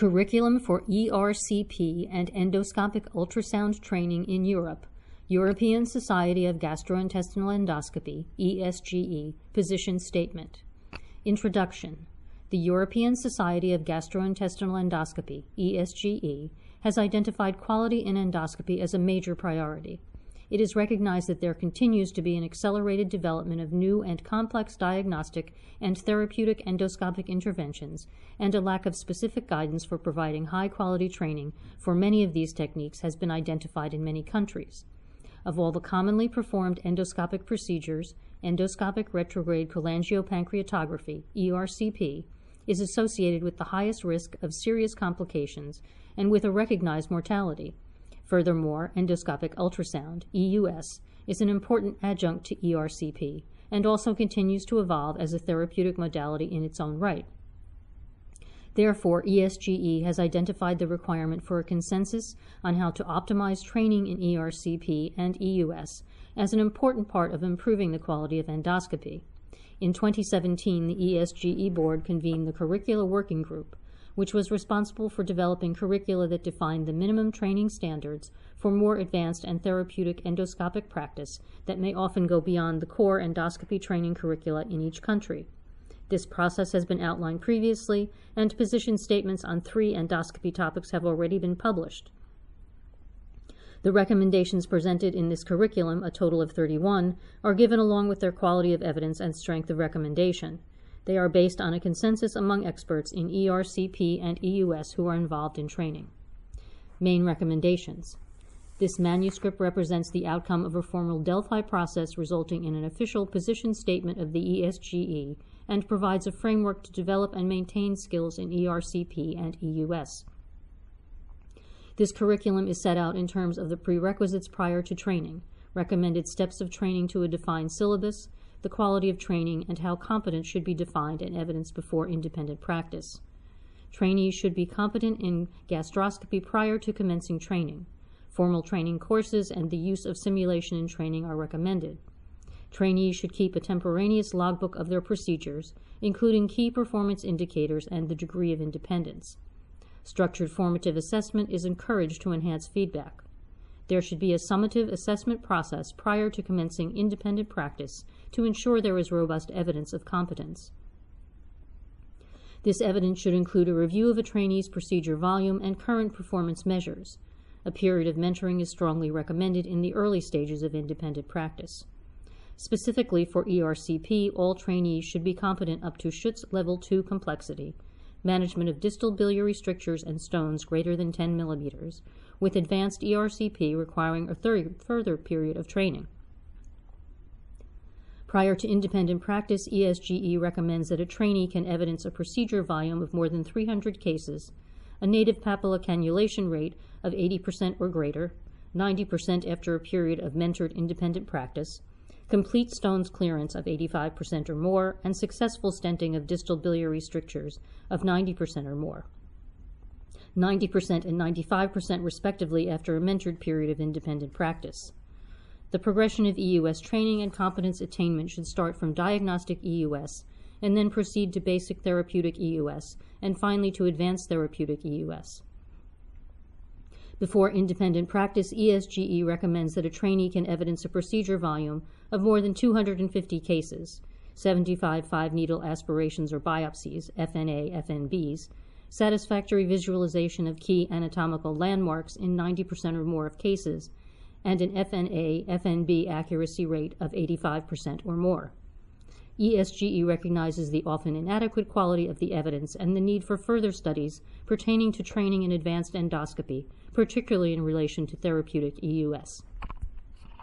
Curriculum for ERCP and Endoscopic Ultrasound Training in Europe, European Society of Gastrointestinal Endoscopy, ESGE, Position Statement. Introduction. The European Society of Gastrointestinal Endoscopy, ESGE, has identified quality in endoscopy as a major priority. It is recognized that there continues to be an accelerated development of new and complex diagnostic and therapeutic endoscopic interventions, and a lack of specific guidance for providing high-quality training for many of these techniques has been identified in many countries. Of all the commonly performed endoscopic procedures, endoscopic retrograde cholangiopancreatography, ERCP, is associated with the highest risk of serious complications and with a recognized mortality. Furthermore, endoscopic ultrasound, EUS, is an important adjunct to ERCP and also continues to evolve as a therapeutic modality in its own right. Therefore, ESGE has identified the requirement for a consensus on how to optimize training in ERCP and EUS as an important part of improving the quality of endoscopy. In 2017, the ESGE board convened the Curricula Working Group, which was responsible for developing curricula that defined the minimum training standards for more advanced and therapeutic endoscopic practice that may often go beyond the core endoscopy training curricula in each country. This process has been outlined previously, and position statements on 3 endoscopy topics have already been published. The recommendations presented in this curriculum, a total of 31, are given along with their quality of evidence and strength of recommendation. They are based on a consensus among experts in ERCP and EUS who are involved in training. Main recommendations. This manuscript represents the outcome of a formal Delphi process resulting in an official position statement of the ESGE and provides a framework to develop and maintain skills in ERCP and EUS. This curriculum is set out in terms of the prerequisites prior to training, recommended steps of training to a defined syllabus, the quality of training, and how competence should be defined and evidenced before independent practice. Trainees should be competent in gastroscopy prior to commencing training. Formal training courses and the use of simulation in training are recommended. Trainees should keep a contemporaneous logbook of their procedures, including key performance indicators and the degree of independence. Structured formative assessment is encouraged to enhance feedback. There should be a summative assessment process prior to commencing independent practice to ensure there is robust evidence of competence. This evidence should include a review of a trainee's procedure volume and current performance measures. A period of mentoring is strongly recommended in the early stages of independent practice. Specifically for ERCP, all trainees should be competent up to Schutz Level 2 complexity, management of distal biliary strictures and stones greater than 10 millimeters, with advanced ERCP requiring a further period of training. Prior to independent practice, ESGE recommends that a trainee can evidence a procedure volume of more than 300 cases, a native papilla cannulation rate of 80% or greater, 90% after a period of mentored independent practice, complete stones clearance of 85% or more, and successful stenting of distal biliary strictures of 90% or more. 90% and 95% respectively after a mentored period of independent practice. The progression of EUS training and competence attainment should start from diagnostic EUS and then proceed to basic therapeutic EUS and finally to advanced therapeutic EUS. Before independent practice, ESGE recommends that a trainee can evidence a procedure volume of more than 250 cases, 75 5-needle aspirations or biopsies, FNA, FNBs, satisfactory visualization of key anatomical landmarks in 90% or more of cases, and an FNA, FNB accuracy rate of 85% or more. ESGE recognizes the often inadequate quality of the evidence and the need for further studies pertaining to training in advanced endoscopy, particularly in relation to therapeutic EUS.